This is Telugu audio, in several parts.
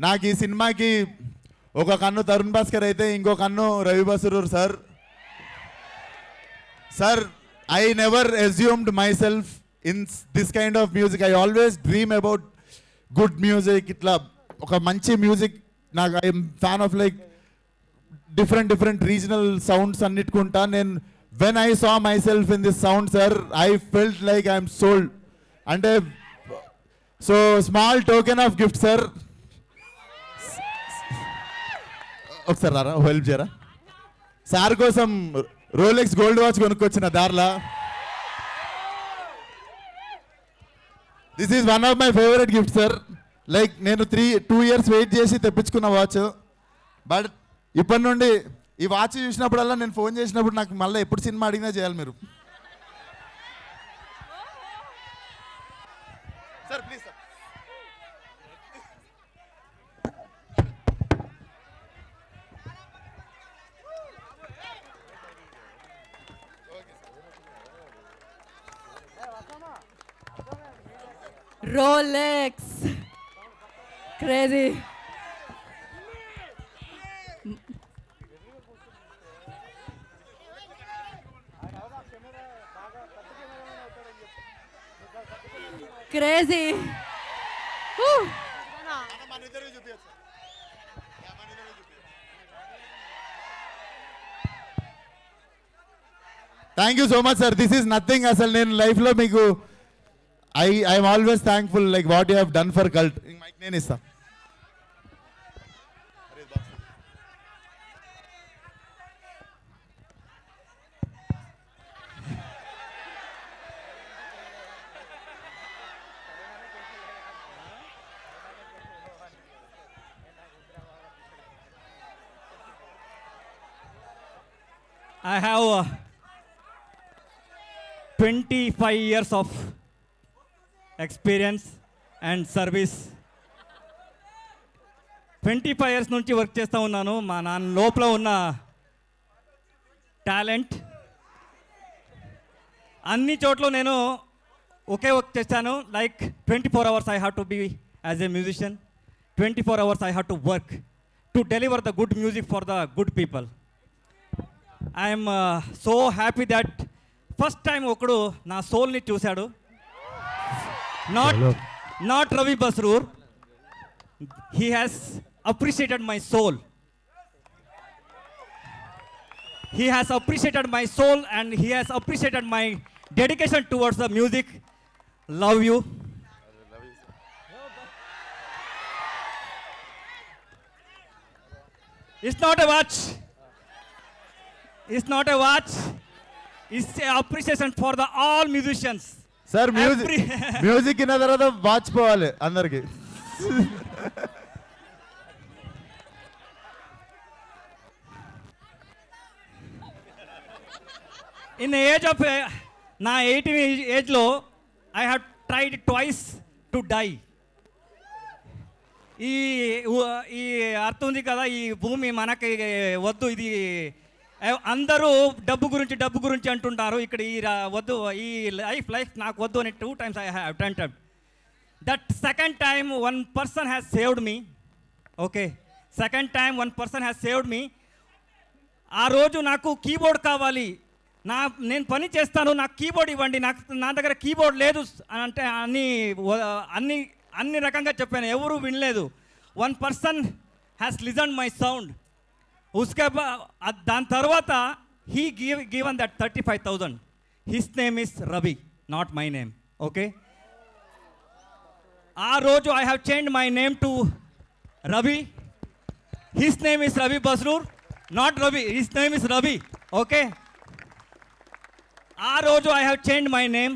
నాకు ఈ సినిమాకి ఒక కన్ను తరుణ్ భాస్కర్ అయితే ఇంకో కన్ను Ravi Basrur sir. Sir, I never assumed myself in this kind of music. I always dream about good music. ఇట్లా ఒక మంచి మ్యూజిక్. నాకు I'm fan of like different regional sounds అన్నిటికుంటా. నేను when I saw myself in this sound sir, I felt like I'm sold. అంటే so small token of gift sir. ఒకసారి రారా, హెల్ప్ చేయరా. సార్ కోసం రోలెక్స్ గోల్డ్ వాచ్ కొనుక్కొచ్చిన దారిలా. This is one of my favourite gift sir. Like నేను 2 years వెయిట్ చేసి తెప్పించుకున్న వాచ్. బట్ ఇప్పటి నుండి ఈ వాచ్ చూసినప్పుడల్లా నేను ఫోన్ చేసినప్పుడు నాకు మళ్ళీ ఎప్పుడు సినిమా అడిగినా చేయాలి మీరు. Sir please sir. Rolex. Crazy. Crazy. Thank you so much sir. This is nothing. అసలు నేను లైఫ్లో మీకు I'm always thankful like what you have done for cult. Mic నేను ఇస్తా. I have 25 years of experience and service. 25 years నుంచి వర్క్ చేస్తూ ఉన్నాను. మా నాన్న లోపల ఉన్న టాలెంట్ అన్ని చోట్ల నేను ఒకే వర్క్ చేశాను. Like 24 hours I have to be as a musician. 24 hours I have to work to deliver the good music for the good people. I am so happy that first time ఒకడు నా సోల్ని చూశాడు. Not Ravi Basrur. He has appreciated my soul. He has appreciated my soul and he has appreciated my dedication towards the music. Love you. It's not a watch. It's not a watch. It's an appreciation for the all musicians. Sir music విన్న తర్వాత వాచ్ పోవాలి అందరికి. In the age of నా 18 ఏజ్లో I have tried twice to die. ఈ అర్థం ఉంది కదా, ఈ భూమి మనకి వద్దు, ఇది అందరూ డబ్బు గురించి అంటుంటారు. ఇక్కడ ఈ వద్దు, ఈ లైఫ్ నాకు వద్దు అని 2 times I have attempted. That second time one person has saved me. Okay, second time one person has saved me. ఆ రోజు నాకు కీబోర్డ్ కావాలి, నేను పని చేస్తాను, నాకు కీబోర్డ్ ఇవ్వండి, నా దగ్గర కీబోర్డ్ లేదు అని అంటే అన్ని రకంగా చెప్పాను, ఎవరు వినలేదు. One person has listen my sound. దాని తర్వాత he given that 35,000. His name is Ravi, not my name. Okay, ఆ రోజు I have change my name to Ravi. His name is Ravi Basrur, not Ravi. His name is Ravi. Okay, ఆ రోజు I have change my name.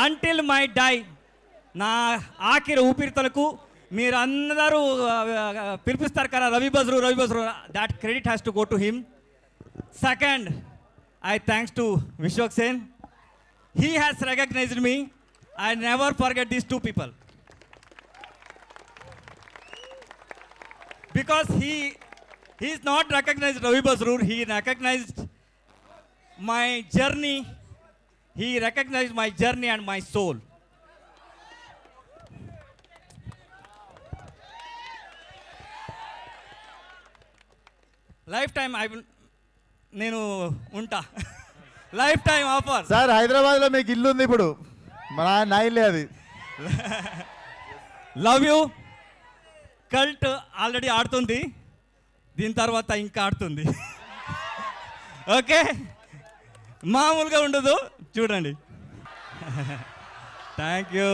Until my die, నా ఆఖరి ఊపిరితలకు మీరు అందరూ పిలిపిస్తారు కదా Ravi Basrur. That credit has to go to him. Second, I thanks to Vishwak Sen. He has recognized me. I never forget these 2 people. Because he is not recognized Ravi Bosroor, he recognized my journey. He recognized my journey and my soul. Life time నేను ఉంటా. Life time offer. సార్ హైదరాబాద్లో మీకు ఇల్లు ఉంది ఇప్పుడు, నా ఇల్లే అది. Love you. కల్ట్ ఆల్రెడీ ఆడుతుంది, దీని తర్వాత ఇంకా ఆడుతుంది. ఓకే, మామూలుగా ఉండదు, చూడండి. Thank you.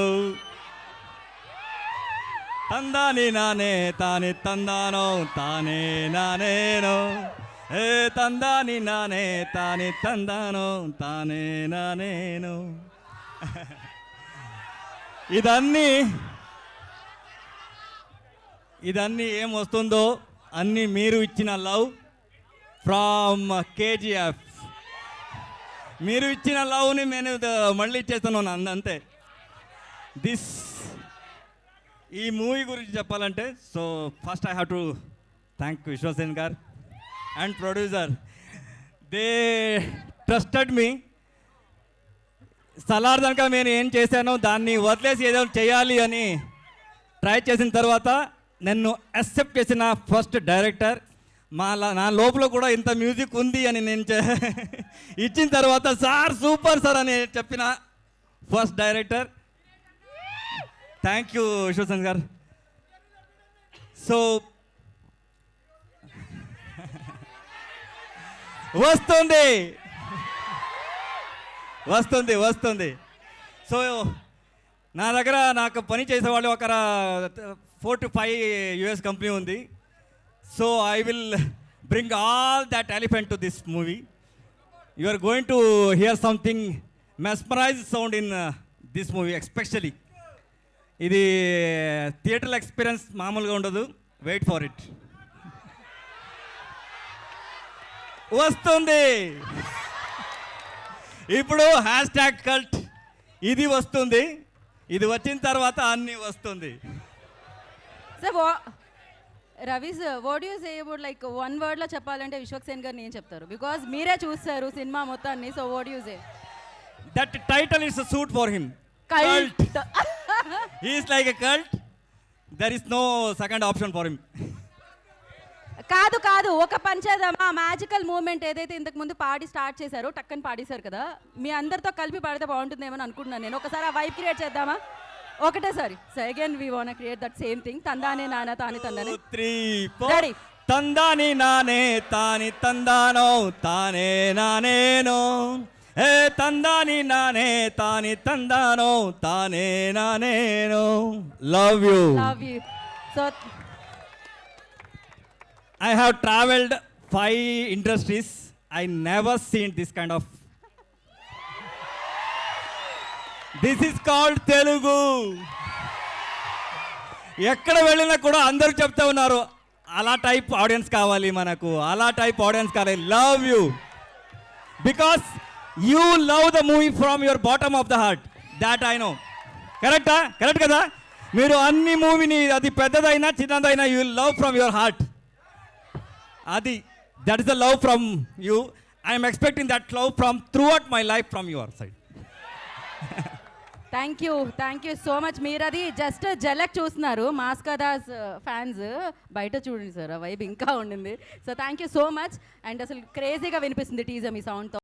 తందాని నానే తాని తందానో తానే నానేనో, ఏ తందాని నానే తాని తందానో తానే నానేను. ఇదన్నీ ఏం వస్తుందో అన్నీ మీరు ఇచ్చిన లవ్ ఫ్రమ్ కేజీఎఫ్. మీరు ఇచ్చిన లవ్ని నేను మళ్ళీ ఇచ్చేస్తున్నాను అంతే. ఈ మూవీ గురించి చెప్పాలంటే, so first I have to thank Vishwasen garu and producer. They trusted me. సలార్దనక నేను ఏం చేశానో దాన్ని వదిలేసి ఏదో చేయాలి అని ట్రై చేసిన తర్వాత నన్ను యాక్సెప్ట్ చేసిన ఫస్ట్ డైరెక్టర్. నా లోపల కూడా ఇంత మ్యూజిక్ ఉంది అని నేను ఇచ్చిన తర్వాత సార్ సూపర్ సార్ అని చెప్పిన first director. Thank you Vishwasen గారు. సో వస్తుంది. సో నా దగ్గర నాకు పని చేసేవాళ్ళు ఒక 4 to 5 US కంపెనీ ఉంది. So I will bring all that elephant to this movie. You are going to hear something mesmerize sound in this movie. Especially ఇది థియేటర్ ఎక్స్పీరియన్స్ మామూలుగా ఉండదు. Wait for it. వస్తుంది ఇప్పుడు #కల్ట్. ఇది వస్తుంది. ఇది వచ్చిన తర్వాత అన్నీ వస్తుంది. Sir Ravi sir, what you say about like one వర్డ్లో చెప్పాలంటే విశ్వక్సేన్ గారిని ఏం చెప్తారు? బికాజ్ మీరే చూస్తారు సినిమా మొత్తాన్ని. So what you say? That title is suit for him. Cult. He is like a cult. There is no second option for him. కాదు, ఒక పంచేద్దామా? మ్యాజికల్ మూమెంట్ ఏదైతే ఇంతకు ముందు పాడి స్టార్ట్ చేశారో టక్కని పాడేశారు కదా, మీ అందరితో కలిపి పాడితే బాగుంటుందేమో అనుకుంటున్నాను నేను. ఒకసారి ఆ వైబ్ క్రియేట్ చేద్దామా? ఒకటేసారి. So again we want create that same thing. తందానే నానా తాని తందానే. 3 4 తందాని నానే తాని తందానో తానే నానేనో, ఏ తందాని నానే తాని తందానో తానే నానేనో. Love you. So I have traveled 5 industries. I never seen this kind of. This is called Telugu. ఎక్కడ వెళ్ళినా కూడా అందరూ చెప్తా ఉన్నారు, అలా టైప్ ఆడియన్స్ కావాలి మనకు, అలా టైప్ ఆడియన్స్ కావాలి. Love you because you love the movie from your bottom of the heart. That I know. Correct కదా? మీరు అన్ని మూవీని, అది పెద్దదైనా చిన్నదైనా, you love from your heart. Adi, that is the love from you. I am expecting that love from throughout my life from your side. Thank you so much. మీరు అది జస్ట్ జలక్ చూస్తున్నారు, మాస్కదాస్ ఫ్యాన్స్. బయట చూడండి సార్, ఆ వైబ్ ఇంకా ఉండింది. So thank you so much. And అసలు క్రేజీగా వినిపిస్తుంది టీజర్ మీ సౌండ్తో.